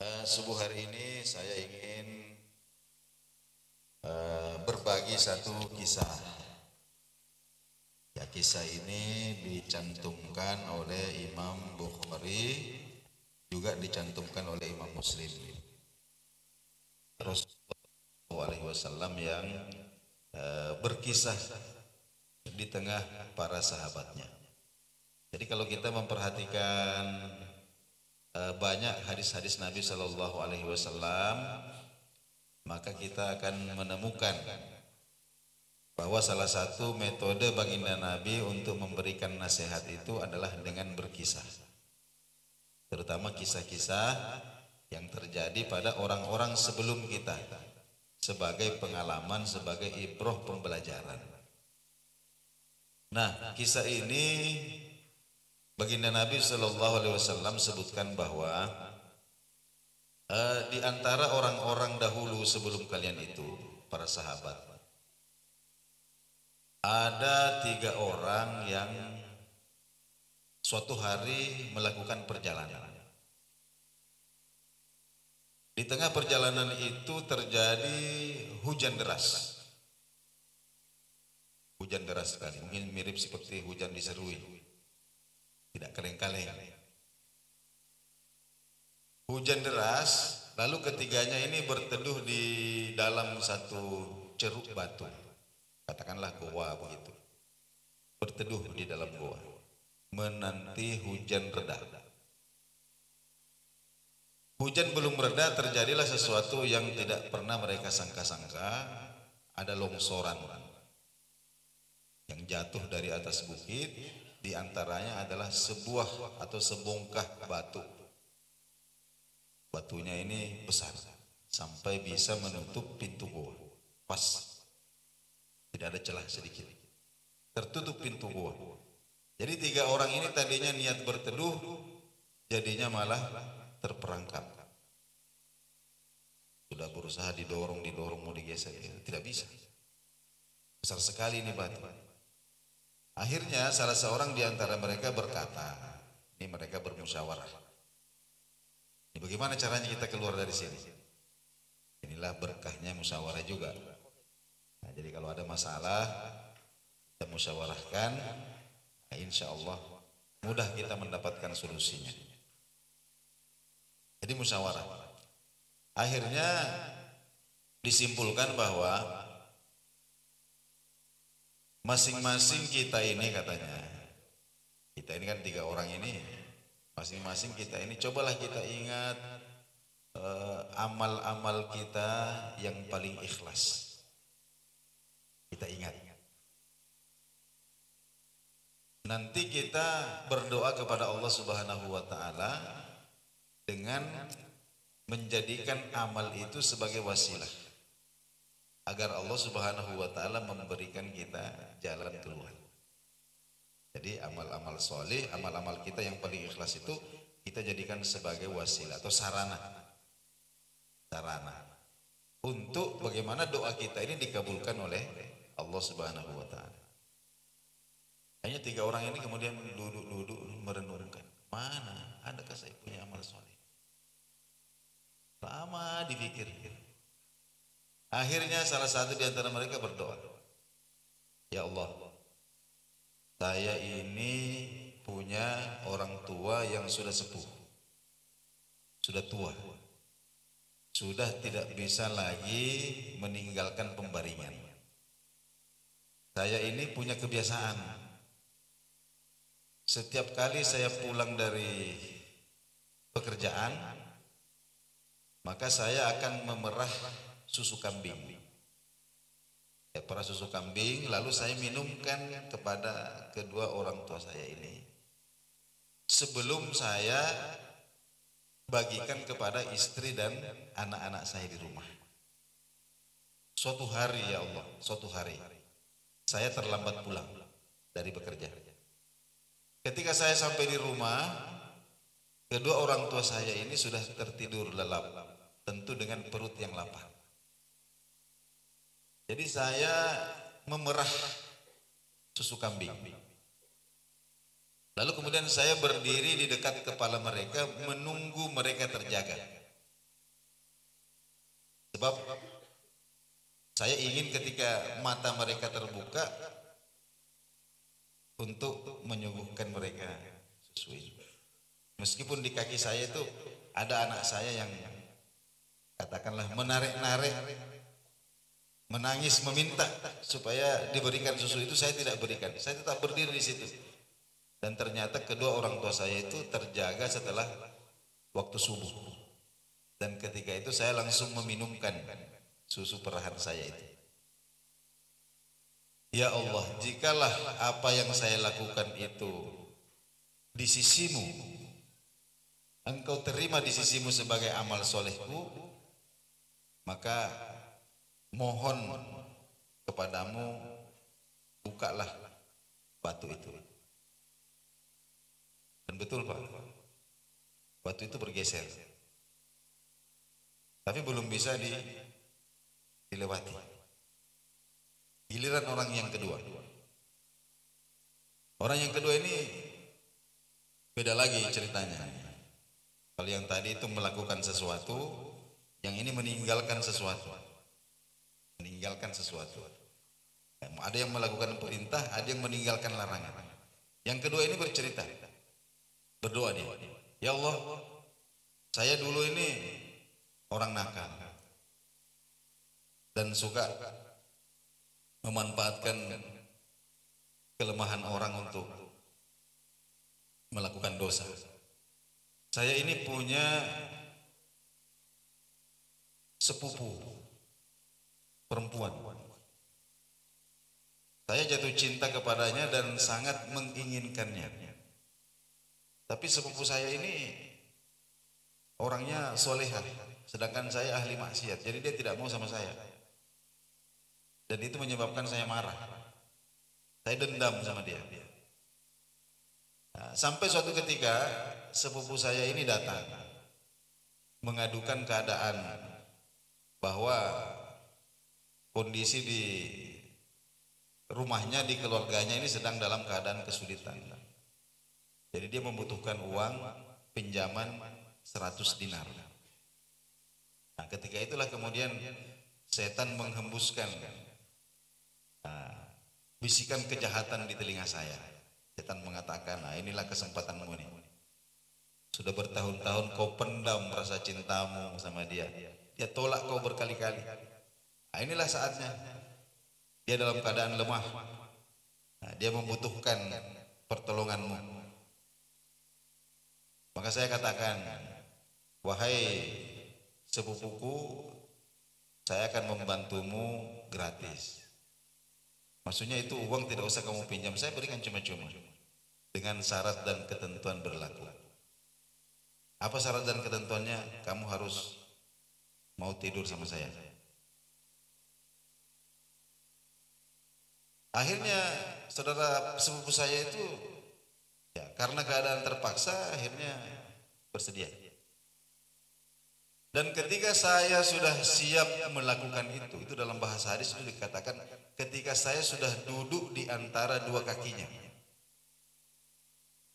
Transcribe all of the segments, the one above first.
Subuh hari ini saya ingin berbagi satu kisah. Ya, kisah ini dicantumkan oleh Imam Bukhari, juga dicantumkan oleh Imam Muslim. Rasulullah SAW yang berkisah di tengah para sahabatnya. Jadi kalau kita memperhatikan banyak hadis-hadis Nabi Shallallahu Alaihi Wasallam, maka kita akan menemukan bahwa salah satu metode baginda Nabi untuk memberikan nasihat itu adalah dengan berkisah, terutama kisah-kisah yang terjadi pada orang-orang sebelum kita, sebagai pengalaman, sebagai ibrah pembelajaran. Nah, kisah ini baginda Nabi Shallallahu Alaihi Wasallam sebutkan bahwa di antara orang-orang dahulu sebelum kalian itu, para sahabat, ada 3 orang yang suatu hari melakukan perjalanan. Di tengah perjalanan itu terjadi hujan deras. Hujan deras sekali, mungkin mirip seperti hujan diserui, tidak kaleng-kaleng. Hujan deras, lalu ketiganya ini berteduh di dalam satu ceruk batu, katakanlah goa begitu. Berteduh di dalam goa, menanti hujan reda. Hujan belum reda, terjadilah sesuatu yang tidak pernah mereka sangka-sangka. Ada longsoran yang jatuh dari atas bukit, di antaranya adalah sebuah atau sebongkah batu. Batunya ini besar sampai bisa menutup pintu goa. Pas, tidak ada celah sedikit, tertutup pintu goa. Jadi 3 orang ini tadinya niat berteduh, jadinya malah terperangkap. Sudah berusaha didorong mau digeser, tidak bisa. Besar sekali ini batu. Akhirnya salah seorang di antara mereka berkata, ini mereka bermusyawarah, ini bagaimana caranya kita keluar dari sini? Inilah berkahnya musyawarah juga. Nah, jadi kalau ada masalah kita musyawarahkan, nah, insya Allah mudah kita mendapatkan solusinya. Jadi musyawarah. Akhirnya disimpulkan bahwa masing-masing kita ini, katanya, kita ini kan 3 orang ini, masing-masing kita ini cobalah kita ingat amal-amal kita yang paling ikhlas. Kita ingat. Nanti kita berdoa kepada Allah Subhanahu wa taala dengan menjadikan amal itu sebagai wasilah agar Allah Subhanahu wa taala memberikan kita jalan keluar. Jadi amal-amal soleh, amal-amal kita yang paling ikhlas itu kita jadikan sebagai wasilah atau sarana untuk bagaimana doa kita ini dikabulkan oleh Allah Subhanahu wa taala. Hanya 3 orang ini kemudian duduk merenungkan, mana adakah saya punya amal soleh? Lama dipikir. Akhirnya salah satu di antara mereka berdoa, ya Allah, saya ini punya orang tua yang sudah sepuh, sudah tua, sudah tidak bisa lagi meninggalkan pembaringan. Saya ini punya kebiasaan, setiap kali saya pulang dari pekerjaan, maka saya akan memerah susu kambing. Ya, perah susu kambing, lalu saya minumkan kepada kedua orang tua saya ini sebelum saya bagikan kepada istri dan anak-anak saya di rumah. Suatu hari, ya Allah, suatu hari saya terlambat pulang dari bekerja. Ketika saya sampai di rumah, kedua orang tua saya ini sudah tertidur lelap, tentu dengan perut yang lapar. Jadi saya memerah susu kambing. Lalu kemudian saya berdiri di dekat kepala mereka menunggu mereka terjaga. Sebab saya ingin ketika mata mereka terbuka untuk menyuguhkan mereka sesuai. Meskipun di kaki saya itu ada anak saya yang katakanlah menarik-narik, menangis, meminta supaya diberikan susu, itu saya tidak berikan. Saya tetap berdiri di situ. Dan ternyata kedua orang tua saya itu terjaga setelah waktu subuh. Dan ketika itu saya langsung meminumkan susu perahan saya itu. Ya Allah, jikalah apa yang saya lakukan itu di sisimu, Engkau terima di sisimu sebagai amal solehku, maka mohon kepadamu, bukalah batu itu. Dan betul Pak, batu itu bergeser, tapi belum bisa dilewati. Giliran orang yang kedua. Orang yang kedua ini beda lagi ceritanya. Kalau yang tadi itu melakukan sesuatu, yang ini meninggalkan sesuatu. Meninggalkan sesuatu. Ada yang melakukan perintah, ada yang meninggalkan larangan. Yang kedua ini bercerita. Berdoa dia. Ya Allah, saya dulu ini orang nakal. Dan suka memanfaatkan kelemahan orang untuk melakukan dosa. Saya ini punya sepupu perempuan. Saya jatuh cinta kepadanya dan sangat menginginkannya. Tapi sepupu saya ini orangnya solehah, sedangkan saya ahli maksiat. Jadi dia tidak mau sama saya. Dan itu menyebabkan saya marah. Saya dendam sama dia. Nah, sampai suatu ketika sepupu saya ini datang mengadukan keadaan bahwa kondisi di rumahnya, di keluarganya ini sedang dalam keadaan kesulitan. Jadi dia membutuhkan uang pinjaman 100 dinar. Nah, ketika itulah kemudian setan menghembuskan bisikan kejahatan di telinga saya. Setan mengatakan, nah inilah kesempatanmu nih. Sudah bertahun-tahun kau pendam rasa cintamu sama dia. Dia tolak kau berkali-kali. Nah, inilah saatnya. Dia dalam keadaan lemah. Nah, dia membutuhkan pertolonganmu. Maka saya katakan, wahai sepupuku, saya akan membantumu gratis. Maksudnya itu uang tidak usah kamu pinjam, saya berikan cuma-cuma. Dengan syarat dan ketentuan berlaku. Apa syarat dan ketentuannya? Kamu harus mau tidur sama saya. Akhirnya saudara sepupu saya itu ya, karena keadaan terpaksa akhirnya bersedia. Dan ketika saya sudah siap melakukan itu dalam bahasa hadis itu dikatakan ketika saya sudah duduk di antara dua kakinya.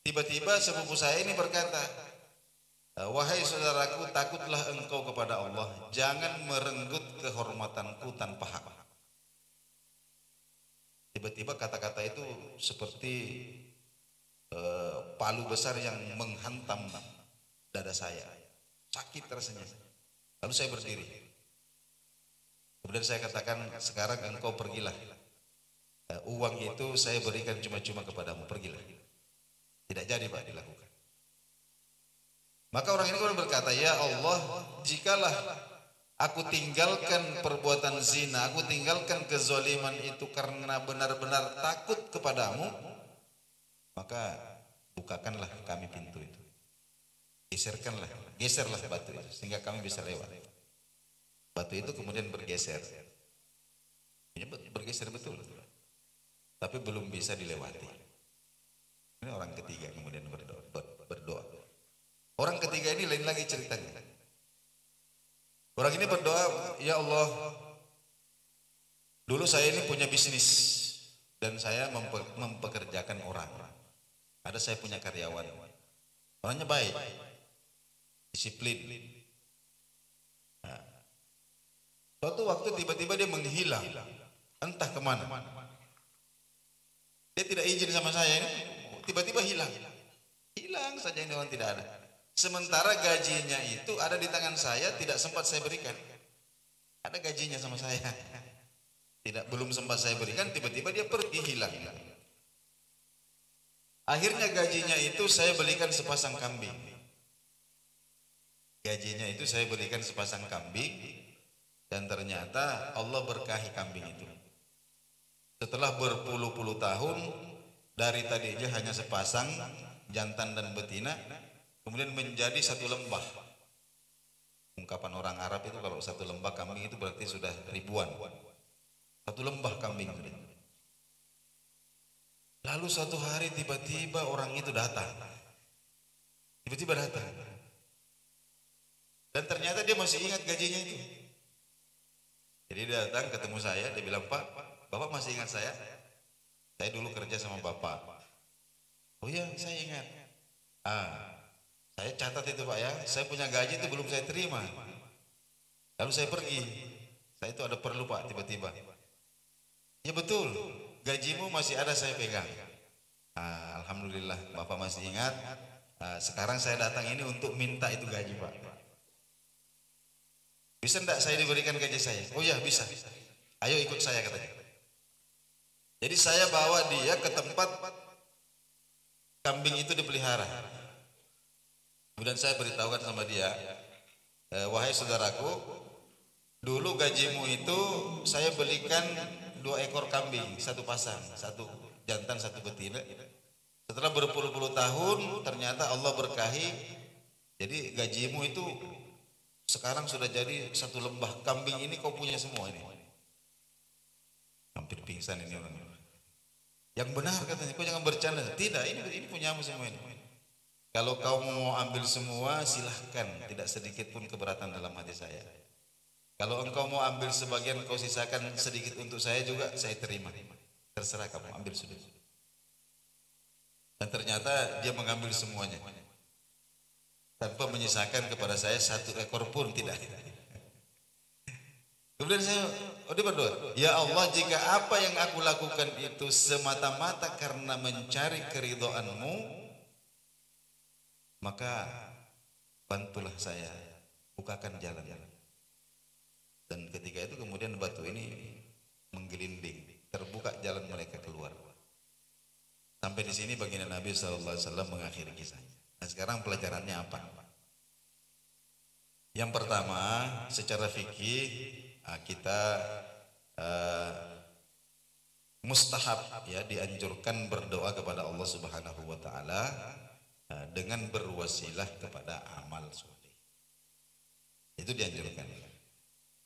Tiba-tiba sepupu saya ini berkata, wahai saudaraku, takutlah engkau kepada Allah, jangan merenggut kehormatanku tanpa hak. Tiba-tiba kata-kata itu seperti palu besar yang menghantam dada saya. Sakit rasanya. Lalu saya berdiri. Kemudian saya katakan, sekarang engkau pergilah. Uang itu saya berikan cuma-cuma kepadamu, pergilah. Tidak jadi Pak dilakukan. Maka orang ini berkata, ya Allah, jikalah aku tinggalkan perbuatan zina, aku tinggalkan kezaliman itu karena benar-benar takut kepadamu, maka bukakanlah kami pintu itu. Geserlah batu itu sehingga kami bisa lewat. Batu itu kemudian bergeser. Bergeser betul. Tapi belum bisa dilewati. Ini orang ketiga kemudian berdoa. Orang ketiga ini lain lagi ceritanya. Orang ini berdoa, ya Allah, dulu saya ini punya bisnis dan saya mempekerjakan orang. Ada saya punya karyawan. Orangnya baik, disiplin. Nah, Suatu waktu tiba-tiba dia menghilang, entah kemana. Dia tidak izin sama saya ini, tiba-tiba hilang. Hilang saja ini, orang tidak ada. Sementara gajinya itu ada di tangan saya, tidak sempat saya berikan. Ada gajinya sama saya. Belum sempat saya berikan, tiba-tiba dia pergi hilang. Akhirnya gajinya itu saya belikan sepasang kambing. Gajinya itu saya belikan sepasang kambing, dan ternyata Allah berkahi kambing itu. Setelah berpuluh-puluh tahun, dari tadinya hanya sepasang jantan dan betina, kemudian menjadi satu lembah. Ungkapan orang Arab itu kalau satu lembah kambing itu berarti sudah ribuan. Satu lembah kambing. Lalu suatu hari tiba-tiba orang itu datang. Tiba-tiba datang. Dan ternyata dia masih ingat gajinya itu. Jadi dia datang ketemu saya, dia bilang, "Pak, Bapak masih ingat saya? Saya dulu kerja sama Bapak." "Oh iya, saya ingat." Saya catat itu Pak ya, saya punya gaji itu belum saya terima. Lalu saya pergi. Saya itu ada perlu Pak, tiba-tiba. "Ya betul, gajimu masih ada saya pegang." Alhamdulillah Bapak masih ingat. Sekarang saya datang ini untuk minta itu gaji Pak. "Bisa enggak saya diberikan gaji saya?" "Oh ya bisa. Ayo ikut saya," katanya. Jadi saya bawa dia ke tempat kambing itu dipelihara. Kemudian saya beritahukan sama dia, "Wahai saudaraku, dulu gajimu itu saya belikan 2 ekor kambing, satu pasang, satu jantan, satu betina. Setelah berpuluh-puluh tahun, ternyata Allah berkahi. Jadi gajimu itu sekarang sudah jadi satu lembah. Kambing ini kau punya semua ini." Hampir pingsan ini orang. "Yang benar," katanya, "kau jangan bercanda." "Tidak, ini punyamu semua ini. Kalau kau mau ambil semua silahkan, tidak sedikit pun keberatan dalam hati saya. Kalau engkau mau ambil sebagian, kau sisakan sedikit untuk saya juga, saya terima. Terserah kamu, ambil sudah." Dan ternyata dia mengambil semuanya tanpa menyisakan kepada saya satu ekor pun, tidak. Kemudian dia berdoa, "Ya Allah, jika apa yang aku lakukan itu semata-mata karena mencari keridhaan-Mu, maka bantulah saya, bukakan jalan." Dan ketika itu kemudian batu ini menggelinding, terbuka jalan mereka keluar. Sampai di sini baginda Nabi SAW mengakhiri kisahnya. Nah sekarang pelajarannya apa? Yang pertama, secara fikih kita mustahab ya, dianjurkan berdoa kepada Allah Subhanahu wa taala dengan berwasilah kepada amal soleh. Itu dianjurkan.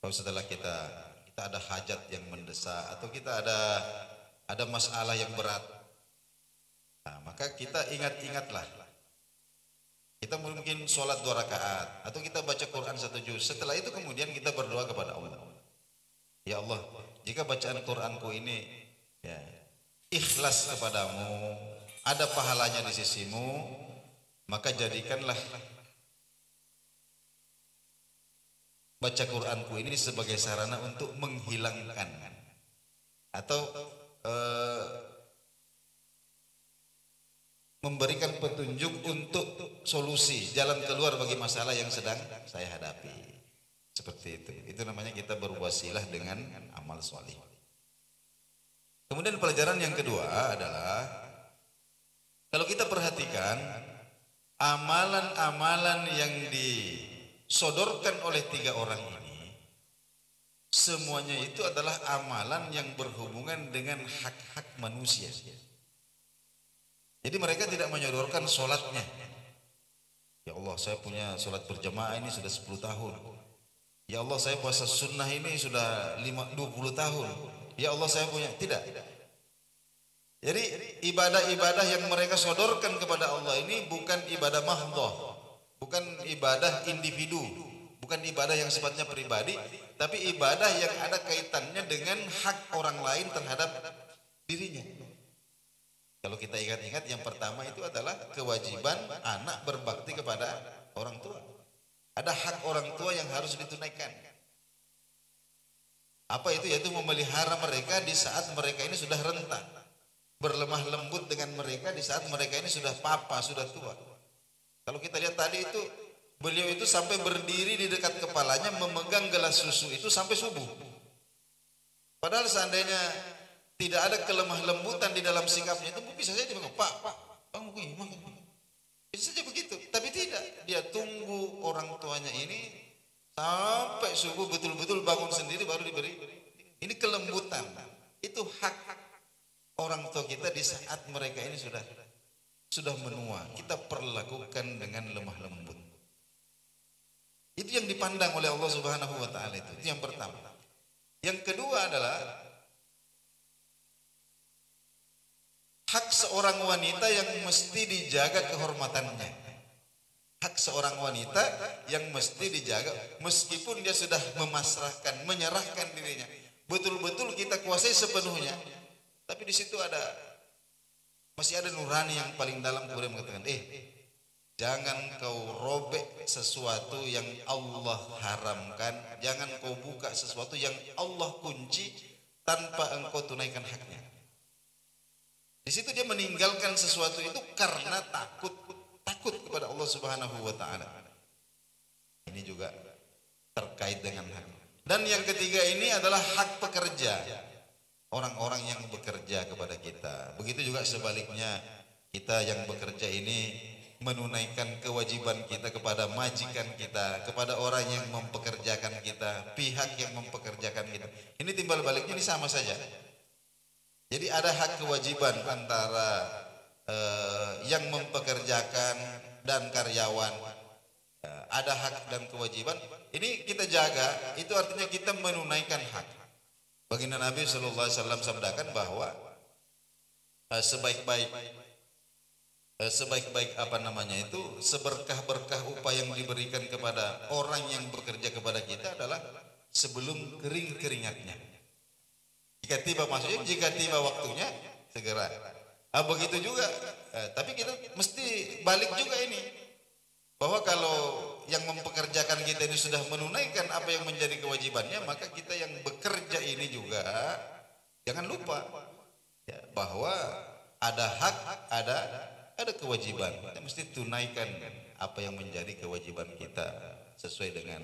Kalau setelah kita ada hajat yang mendesak atau kita ada masalah yang berat, maka kita ingatlah. Kita mungkin sholat 2 rakaat atau kita baca Quran 1 juz. Setelah itu kemudian kita berdoa kepada Allah. "Ya Allah, jika bacaan Quranku ini ya, ikhlas kepadamu, ada pahalanya di sisimu, maka jadikanlah baca Quranku ini sebagai sarana untuk menghilangkan atau memberikan petunjuk untuk solusi, jalan keluar bagi masalah yang sedang saya hadapi." Seperti itu. Itu namanya kita berwasilah dengan amal soleh. Kemudian pelajaran yang kedua adalah, kalau kita perhatikan amalan-amalan yang disodorkan oleh 3 orang ini, semuanya itu adalah amalan yang berhubungan dengan hak-hak manusia. Jadi mereka tidak menyodorkan sholatnya. "Ya Allah, saya punya sholat berjamaah ini sudah 10 tahun. Ya Allah, saya puasa sunnah ini sudah 20 tahun. Ya Allah, saya punya." Tidak. Jadi ibadah-ibadah yang mereka sodorkan kepada Allah ini bukan ibadah mahdhah, bukan ibadah individu, bukan ibadah yang sifatnya pribadi, tapi ibadah yang ada kaitannya dengan hak orang lain terhadap dirinya. Kalau kita ingat-ingat, yang pertama itu adalah kewajiban anak berbakti kepada orang tua. Ada hak orang tua yang harus ditunaikan. Apa itu? Yaitu memelihara mereka di saat mereka ini sudah renta, berlemah lembut dengan mereka di saat mereka ini sudah papa, sudah tua. Kalau kita lihat tadi itu, beliau itu sampai berdiri di dekat kepalanya memegang gelas susu itu sampai subuh. Padahal seandainya tidak ada kelemah lembutan di dalam sikapnya itu bisa saja dia bilang, Pak, Bang, bisa saja begitu. Tapi tidak, dia tunggu orang tuanya ini sampai subuh betul-betul bangun sendiri baru diberi. Ini kelembutan. Itu hak orang tua kita di saat mereka ini sudah menua. Kita perlakukan dengan lemah lembut. Itu yang dipandang oleh Allah Subhanahu wa taala itu. Itu yang pertama. Yang kedua adalah hak seorang wanita yang mesti dijaga kehormatannya. Hak seorang wanita yang mesti dijaga meskipun dia sudah memasrahkan, menyerahkan dirinya. Betul-betul kita kuasai sepenuhnya. Tapi di situ masih ada nurani yang paling dalam kemudian mengatakan, jangan kau robek sesuatu yang Allah haramkan, jangan kau buka sesuatu yang Allah kunci tanpa engkau tunaikan haknya. Di situ dia meninggalkan sesuatu itu karena takut kepada Allah Subhanahu wa taala. Ini juga terkait dengan hak. Dan yang ketiga ini adalah hak pekerja. Orang-orang yang bekerja kepada kita. Begitu juga sebaliknya, kita yang bekerja ini menunaikan kewajiban kita kepada majikan kita, kepada orang yang mempekerjakan kita, pihak yang mempekerjakan kita. Ini timbal baliknya ini sama saja. Jadi ada hak kewajiban antara yang mempekerjakan dan karyawan. Ada hak dan kewajiban. Ini kita jaga. Itu artinya kita menunaikan hak. Baginda Nabi Sallallahu Alaihi Wasallam sabdakan bahwa sebaik-baik seberkah-berkah upaya yang diberikan kepada orang yang bekerja kepada kita adalah sebelum kering keringatnya. Jika tiba waktunya segera. Begitu juga, tapi kita mesti balik juga ini, bahwa kalau yang mempekerjakan kita ini sudah menunaikan apa yang menjadi kewajibannya, maka kita yang bekerja ini juga jangan lupa ya, bahwa ada hak, ada kewajiban. Kita mesti tunaikan apa yang menjadi kewajiban kita sesuai dengan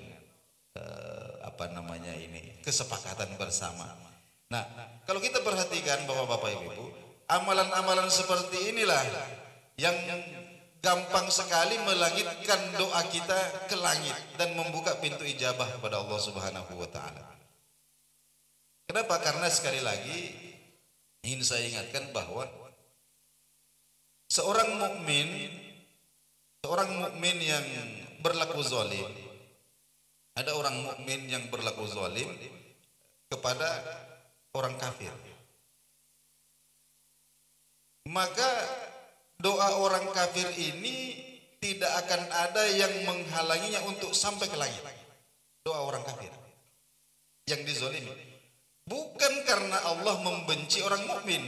kesepakatan bersama. Nah, kalau kita perhatikan bahwa Bapak Ibu, amalan-amalan seperti inilah yang gampang sekali melangitkan doa kita ke langit dan membuka pintu ijabah kepada Allah Subhanahu wa taala. Kenapa? Karena sekali lagi ingin saya ingatkan bahwa seorang mukmin yang berlaku zalim, ada orang mukmin yang berlaku zalim kepada orang kafir, maka doa orang kafir ini tidak akan ada yang menghalanginya untuk sampai ke langit. Doa orang kafir yang dizalimi bukan karena Allah membenci orang mukmin,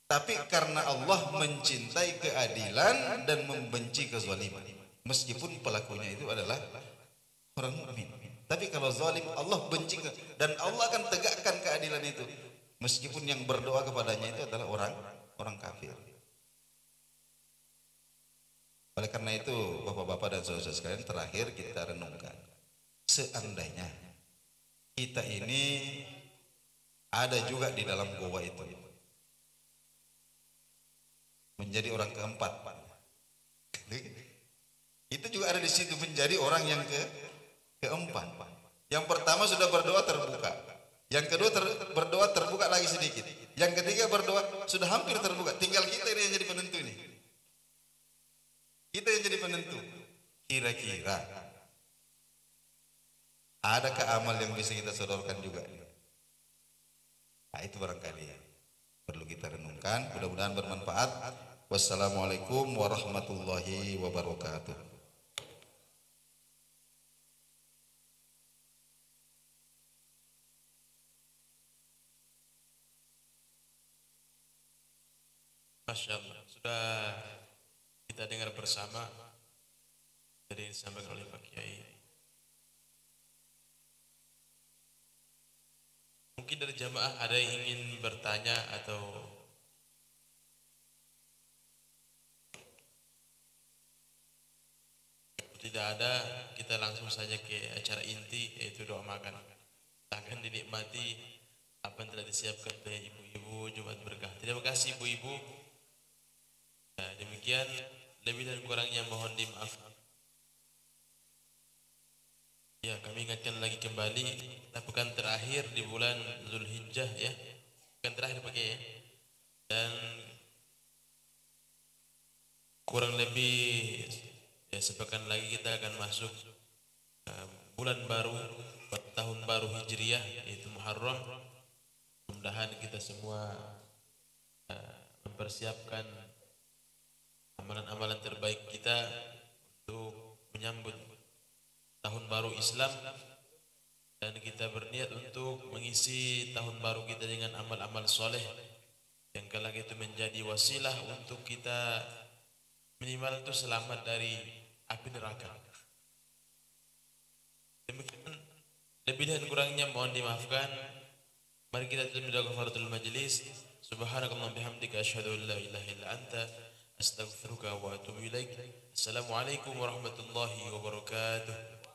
tapi karena Allah mencintai keadilan dan membenci kezaliman. Meskipun pelakunya itu adalah orang mukmin, tapi kalau zalim Allah benci dan Allah akan tegakkan keadilan itu meskipun yang berdoa kepadanya itu adalah orang kafir. Oleh karena itu Bapak-bapak dan saudara sekalian, terakhir kita renungkan, seandainya kita ini ada juga di dalam goa itu menjadi orang keempat, itu juga ada di situ menjadi orang yang keempat. Yang pertama sudah berdoa terbuka, yang kedua berdoa terbuka lagi sedikit, yang ketiga berdoa sudah hampir terbuka, tinggal kita ini yang jadi penentu ini. Kita yang jadi penentu. Kira-kira adakah amal yang bisa kita sodorkan juga? Nah, itu barangkali perlu kita renungkan. Mudah-mudahan bermanfaat. Wassalamualaikum warahmatullahi wabarakatuh. Masya Allah, sudah kita dengar bersama dari yang disampaikan oleh Pak Kiai. Mungkin dari jamaah ada yang ingin bertanya atau tidak ada, kita langsung saja ke acara inti yaitu doa makan. Akan dinikmati apa yang telah disiapkan oleh ibu-ibu Jumat Berkah. Terima kasih ibu-ibu. Ya, demikian, lebih dan kurangnya mohon dimaafkan. Ya, kami ingatkan lagi kembali, kita pekan terakhir di bulan Zulhijjah ya. Pekan terakhir pakai ya. Dan kurang lebih ya sepekan lagi kita akan masuk bulan baru, tahun baru Hijriah yaitu Muharram. Mudah-mudahan kita semua mempersiapkan amalan-amalan terbaik kita untuk menyambut tahun baru Islam, dan kita berniat untuk mengisi tahun baru kita dengan amal-amal soleh yang kelak itu menjadi wasilah untuk kita minimal itu selamat dari api neraka. Demikian, lebih dan kurangnya mohon dimaafkan. Mari kita tutup dengan kafaratul majlis. Subhanakallahumma bihamdika asyhadu an la ilaha illa anta astaghfiruka wa atubu ilaik. Assalamualaikum warahmatullahi wabarakatuh.